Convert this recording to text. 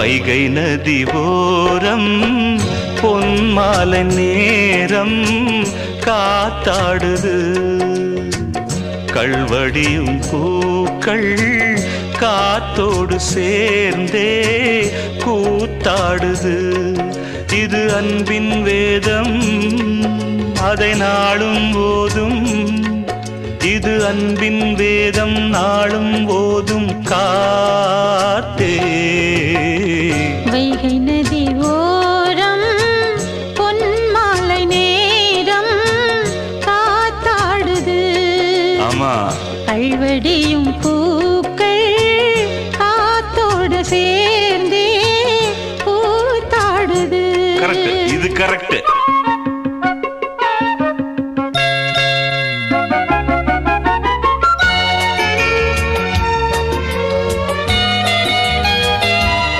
வைகை நதி ஓரம் பொன்மாலை நேரம் காத்தாடுது கள்வடியும் பூக்கள் காத்தோடு சேர்ந்தே கூத்தாடுது இது அன்பின் வேதம் அதை நாளும் போதும் இது அன்பின் வேதம் நாளும் போதும் காத்தே வைகை நதி ஓரம் பொன்மாலை நேரம் காத்தாடுது ஆமா கள்வடியும் பூக்கள் காத்தோடு சேர்ந்தே கூத்தாடுது கரெக்ட் இது கரெக்ட்